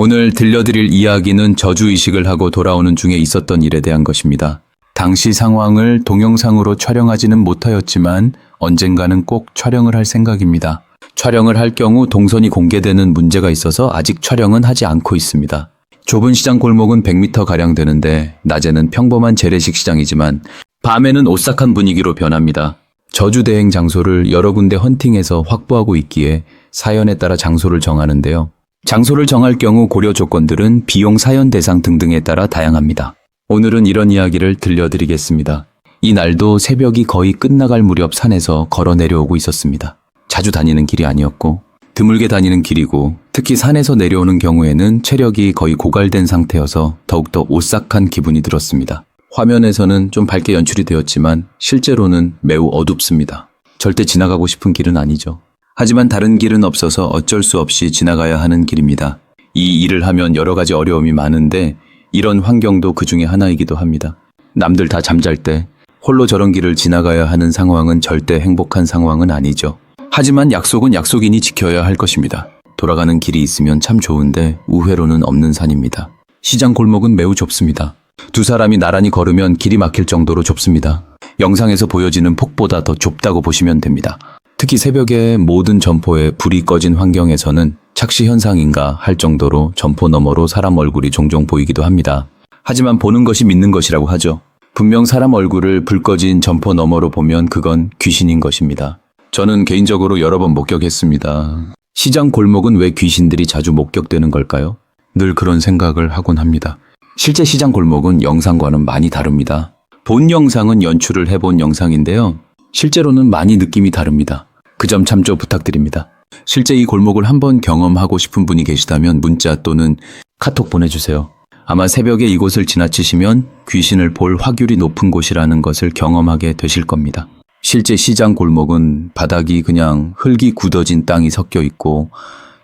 오늘 들려드릴 이야기는 저주의식을 하고 돌아오는 중에 있었던 일에 대한 것입니다. 당시 상황을 동영상으로 촬영하지는 못하였지만 언젠가는 꼭 촬영을 할 생각입니다. 촬영을 할 경우 동선이 공개되는 문제가 있어서 아직 촬영은 하지 않고 있습니다. 좁은 시장 골목은 100m가량 되는데 낮에는 평범한 재래식 시장이지만 밤에는 오싹한 분위기로 변합니다. 저주대행 장소를 여러 군데 헌팅해서 확보하고 있기에 사연에 따라 장소를 정하는데요. 장소를 정할 경우 고려 조건들은 비용, 사연 대상 등등에 따라 다양합니다. 오늘은 이런 이야기를 들려드리겠습니다. 이 날도 새벽이 거의 끝나갈 무렵 산에서 걸어 내려오고 있었습니다. 자주 다니는 길이 아니었고 드물게 다니는 길이고 특히 산에서 내려오는 경우에는 체력이 거의 고갈된 상태여서 더욱더 오싹한 기분이 들었습니다. 화면에서는 좀 밝게 연출이 되었지만 실제로는 매우 어둡습니다. 절대 지나가고 싶은 길은 아니죠. 하지만 다른 길은 없어서 어쩔 수 없이 지나가야 하는 길입니다. 이 일을 하면 여러 가지 어려움이 많은데 이런 환경도 그 중에 하나이기도 합니다. 남들 다 잠잘 때 홀로 저런 길을 지나가야 하는 상황은 절대 행복한 상황은 아니죠. 하지만 약속은 약속이니 지켜야 할 것입니다. 돌아가는 길이 있으면 참 좋은데 우회로는 없는 산입니다. 시장 골목은 매우 좁습니다. 두 사람이 나란히 걸으면 길이 막힐 정도로 좁습니다. 영상에서 보여지는 폭보다 더 좁다고 보시면 됩니다. 특히 새벽에 모든 점포에 불이 꺼진 환경에서는 착시 현상인가 할 정도로 점포 너머로 사람 얼굴이 종종 보이기도 합니다. 하지만 보는 것이 믿는 것이라고 하죠. 분명 사람 얼굴을 불 꺼진 점포 너머로 보면 그건 귀신인 것입니다. 저는 개인적으로 여러 번 목격했습니다. 시장 골목은 왜 귀신들이 자주 목격되는 걸까요? 늘 그런 생각을 하곤 합니다. 실제 시장 골목은 영상과는 많이 다릅니다. 본 영상은 연출을 해본 영상인데요. 실제로는 많이 느낌이 다릅니다. 그 점 참조 부탁드립니다. 실제 이 골목을 한번 경험하고 싶은 분이 계시다면 문자 또는 카톡 보내주세요. 아마 새벽에 이곳을 지나치시면 귀신을 볼 확률이 높은 곳이라는 것을 경험하게 되실 겁니다. 실제 시장 골목은 바닥이 그냥 흙이 굳어진 땅이 섞여 있고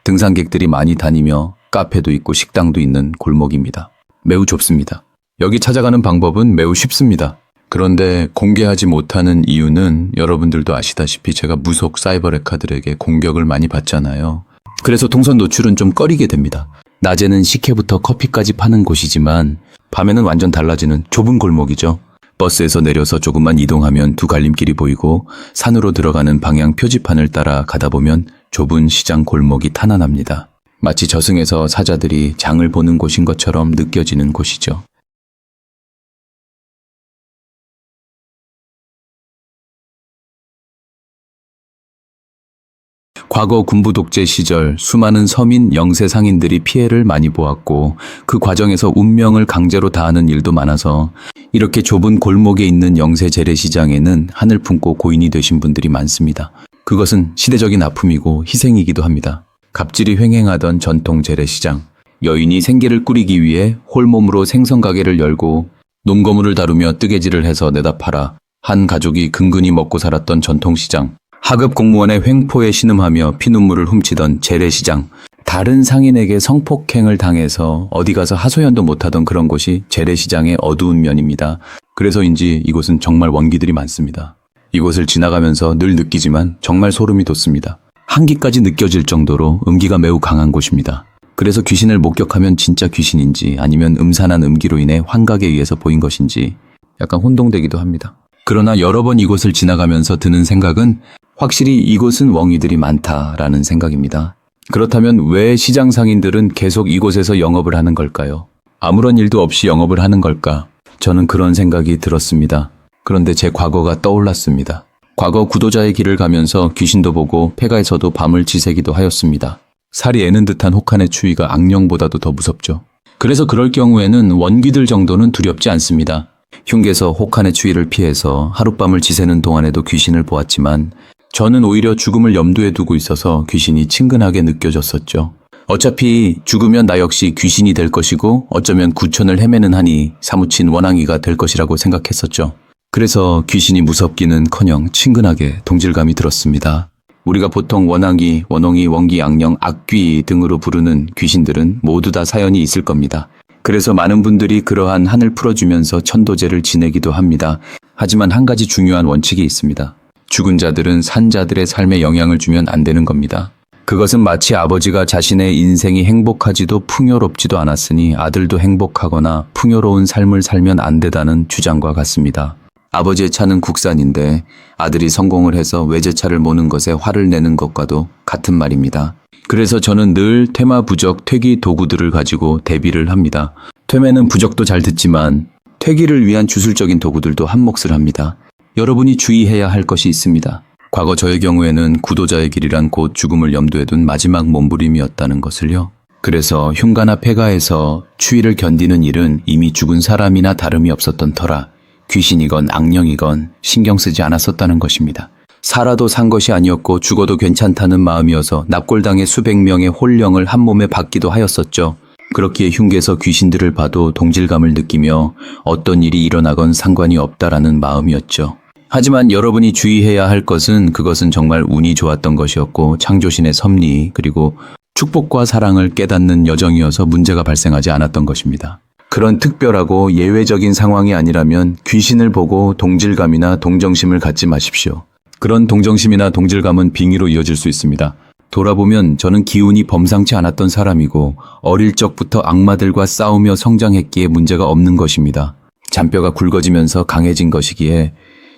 등산객들이 많이 다니며 카페도 있고 식당도 있는 골목입니다. 매우 좁습니다. 여기 찾아가는 방법은 매우 쉽습니다. 그런데 공개하지 못하는 이유는 여러분들도 아시다시피 제가 무속 사이버 레카들에게 공격을 많이 받잖아요. 그래서 동선 노출은 좀 꺼리게 됩니다. 낮에는 식혜부터 커피까지 파는 곳이지만 밤에는 완전 달라지는 좁은 골목이죠. 버스에서 내려서 조금만 이동하면 두 갈림길이 보이고 산으로 들어가는 방향 표지판을 따라 가다 보면 좁은 시장 골목이 탄환합니다. 마치 저승에서 사자들이 장을 보는 곳인 것처럼 느껴지는 곳이죠. 과거 군부 독재 시절 수많은 서민 영세 상인들이 피해를 많이 보았고 그 과정에서 운명을 강제로 다하는 일도 많아서 이렇게 좁은 골목에 있는 영세 재래시장에는 하늘 품고 고인이 되신 분들이 많습니다. 그것은 시대적인 아픔이고 희생이기도 합니다. 갑질이 횡행하던 전통 재래시장. 여인이 생계를 꾸리기 위해 홀몸으로 생선가게를 열고 농거물을 다루며 뜨개질을 해서 내다 팔아 한 가족이 근근히 먹고 살았던 전통시장. 하급 공무원의 횡포에 신음하며 피눈물을 훔치던 재래시장. 다른 상인에게 성폭행을 당해서 어디 가서 하소연도 못하던 그런 곳이 재래시장의 어두운 면입니다. 그래서인지 이곳은 정말 원기들이 많습니다. 이곳을 지나가면서 늘 느끼지만 정말 소름이 돋습니다. 한기까지 느껴질 정도로 음기가 매우 강한 곳입니다. 그래서 귀신을 목격하면 진짜 귀신인지 아니면 음산한 음기로 인해 환각에 의해서 보인 것인지 약간 혼동되기도 합니다. 그러나 여러 번 이곳을 지나가면서 드는 생각은 확실히 이곳은 웡이들이 많다라는 생각입니다. 그렇다면 왜 시장 상인들은 계속 이곳에서 영업을 하는 걸까요? 아무런 일도 없이 영업을 하는 걸까? 저는 그런 생각이 들었습니다. 그런데 제 과거가 떠올랐습니다. 과거 구도자의 길을 가면서 귀신도 보고 폐가에서도 밤을 지새기도 하였습니다. 살이 애는 듯한 혹한의 추위가 악령보다도 더 무섭죠. 그래서 그럴 경우에는 원귀들 정도는 두렵지 않습니다. 흉계서 혹한의 추위를 피해서 하룻밤을 지새는 동안에도 귀신을 보았지만 저는 오히려 죽음을 염두에 두고 있어서 귀신이 친근하게 느껴졌었죠. 어차피 죽으면 나 역시 귀신이 될 것이고 어쩌면 구천을 헤매는 한이 사무친 원앙이가 될 것이라고 생각했었죠. 그래서 귀신이 무섭기는커녕 친근하게 동질감이 들었습니다. 우리가 보통 원앙이, 원홍이, 원기, 악령, 악귀 등으로 부르는 귀신들은 모두 다 사연이 있을 겁니다. 그래서 많은 분들이 그러한 한을 풀어주면서 천도제를 지내기도 합니다. 하지만 한 가지 중요한 원칙이 있습니다. 죽은 자들은 산자들의 삶에 영향을 주면 안 되는 겁니다. 그것은 마치 아버지가 자신의 인생이 행복하지도 풍요롭지도 않았으니 아들도 행복하거나 풍요로운 삶을 살면 안 되다는 주장과 같습니다. 아버지의 차는 국산인데 아들이 성공을 해서 외제차를 모는 것에 화를 내는 것과도 같은 말입니다. 그래서 저는 늘 퇴마 부적 퇴기 도구들을 가지고 대비를 합니다. 퇴매는 부적도 잘 듣지만 퇴기를 위한 주술적인 도구들도 한 몫을 합니다. 여러분이 주의해야 할 것이 있습니다. 과거 저의 경우에는 구도자의 길이란 곧 죽음을 염두에 둔 마지막 몸부림이었다는 것을요. 그래서 흉가나 폐가에서 추위를 견디는 일은 이미 죽은 사람이나 다름이 없었던 터라 귀신이건 악령이건 신경 쓰지 않았었다는 것입니다. 살아도 산 것이 아니었고 죽어도 괜찮다는 마음이어서 납골당의 수백 명의 홀령을 한 몸에 받기도 하였었죠. 그렇기에 흉계에서 귀신들을 봐도 동질감을 느끼며 어떤 일이 일어나건 상관이 없다라는 마음이었죠. 하지만 여러분이 주의해야 할 것은 그것은 정말 운이 좋았던 것이었고 창조신의 섭리 그리고 축복과 사랑을 깨닫는 여정이어서 문제가 발생하지 않았던 것입니다. 그런 특별하고 예외적인 상황이 아니라면 귀신을 보고 동질감이나 동정심을 갖지 마십시오. 그런 동정심이나 동질감은 빙의로 이어질 수 있습니다. 돌아보면 저는 기운이 범상치 않았던 사람이고 어릴 적부터 악마들과 싸우며 성장했기에 문제가 없는 것입니다. 잔뼈가 굵어지면서 강해진 것이기에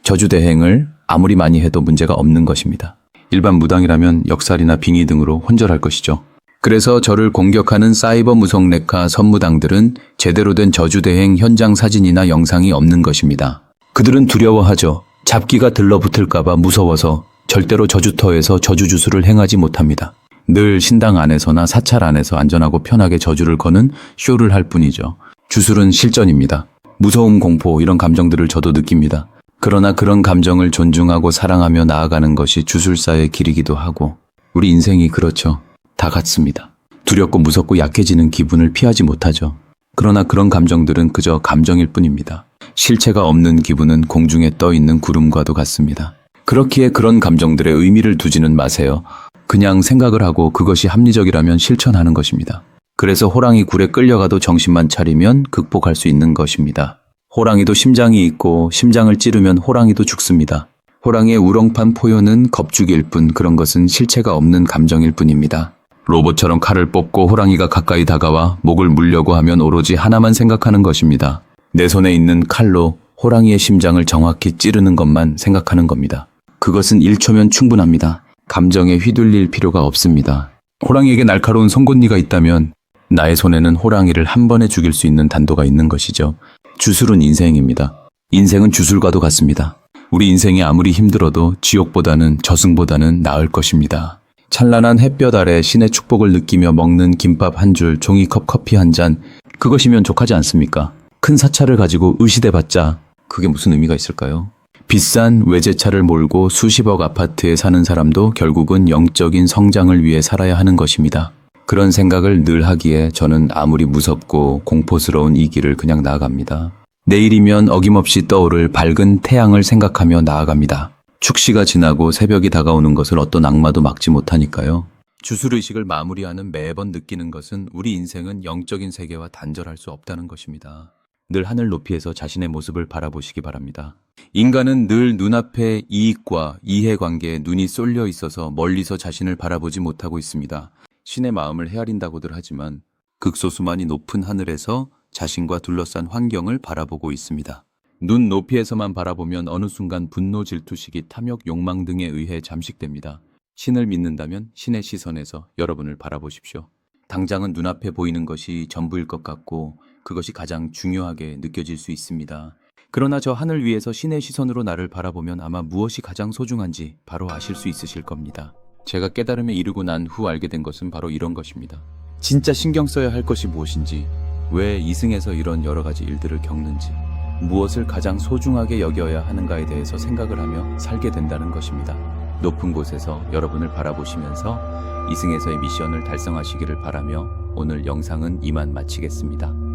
저주대행을 아무리 많이 해도 문제가 없는 것입니다. 일반 무당이라면 역살이나 빙의 등으로 혼절할 것이죠. 그래서 저를 공격하는 사이버 무속레카 선무당들은 제대로 된 저주대행 현장 사진이나 영상이 없는 것입니다. 그들은 두려워하죠. 잡기가 들러붙을까봐 무서워서 절대로 저주터에서 저주주술을 행하지 못합니다. 늘 신당 안에서나 사찰 안에서 안전하고 편하게 저주를 거는 쇼를 할 뿐이죠. 주술은 실전입니다. 무서움, 공포 이런 감정들을 저도 느낍니다. 그러나 그런 감정을 존중하고 사랑하며 나아가는 것이 주술사의 길이기도 하고 우리 인생이 그렇죠. 다 같습니다. 두렵고 무섭고 약해지는 기분을 피하지 못하죠. 그러나 그런 감정들은 그저 감정일 뿐입니다. 실체가 없는 기분은 공중에 떠 있는 구름과도 같습니다. 그렇기에 그런 감정들의 의미를 두지는 마세요. 그냥 생각을 하고 그것이 합리적이라면 실천하는 것입니다. 그래서 호랑이 굴에 끌려가도 정신만 차리면 극복할 수 있는 것입니다. 호랑이도 심장이 있고 심장을 찌르면 호랑이도 죽습니다. 호랑이의 우렁판 포효는 겁죽일 뿐 그런 것은 실체가 없는 감정일 뿐입니다. 로봇처럼 칼을 뽑고 호랑이가 가까이 다가와 목을 물려고 하면 오로지 하나만 생각하는 것입니다. 내 손에 있는 칼로 호랑이의 심장을 정확히 찌르는 것만 생각하는 겁니다. 그것은 1초면 충분합니다. 감정에 휘둘릴 필요가 없습니다. 호랑이에게 날카로운 송곳니가 있다면 나의 손에는 호랑이를 한 번에 죽일 수 있는 단도가 있는 것이죠. 주술은 인생입니다. 인생은 주술과도 같습니다. 우리 인생이 아무리 힘들어도 지옥보다는 저승보다는 나을 것입니다. 찬란한 햇볕 아래 신의 축복을 느끼며 먹는 김밥 한 줄, 종이컵 커피 한 잔, 그것이면 족하지 않습니까? 큰 사찰을 가지고 의시대봤자 그게 무슨 의미가 있을까요? 비싼 외제차를 몰고 수십억 아파트에 사는 사람도 결국은 영적인 성장을 위해 살아야 하는 것입니다. 그런 생각을 늘 하기에 저는 아무리 무섭고 공포스러운 이 길을 그냥 나아갑니다. 내일이면 어김없이 떠오를 밝은 태양을 생각하며 나아갑니다. 축시가 지나고 새벽이 다가오는 것을 어떤 악마도 막지 못하니까요. 주술의식을 마무리하는 매번 느끼는 것은 우리 인생은 영적인 세계와 단절할 수 없다는 것입니다. 늘 하늘 높이에서 자신의 모습을 바라보시기 바랍니다. 인간은 늘 눈앞의 이익과 이해관계에 눈이 쏠려 있어서 멀리서 자신을 바라보지 못하고 있습니다. 신의 마음을 헤아린다고들 하지만 극소수만이 높은 하늘에서 자신과 둘러싼 환경을 바라보고 있습니다. 눈 높이에서만 바라보면 어느 순간 분노, 질투, 시기, 탐욕, 욕망 등에 의해 잠식됩니다. 신을 믿는다면 신의 시선에서 여러분을 바라보십시오. 당장은 눈앞에 보이는 것이 전부일 것 같고 그것이 가장 중요하게 느껴질 수 있습니다. 그러나 저 하늘 위에서 신의 시선으로 나를 바라보면 아마 무엇이 가장 소중한지 바로 아실 수 있으실 겁니다. 제가 깨달음에 이르고 난 후 알게 된 것은 바로 이런 것입니다. 진짜 신경 써야 할 것이 무엇인지, 왜 이승에서 이런 여러 가지 일들을 겪는지, 무엇을 가장 소중하게 여겨야 하는가에 대해서 생각을 하며 살게 된다는 것입니다. 높은 곳에서 여러분을 바라보시면서 이승에서의 미션을 달성하시기를 바라며 오늘 영상은 이만 마치겠습니다.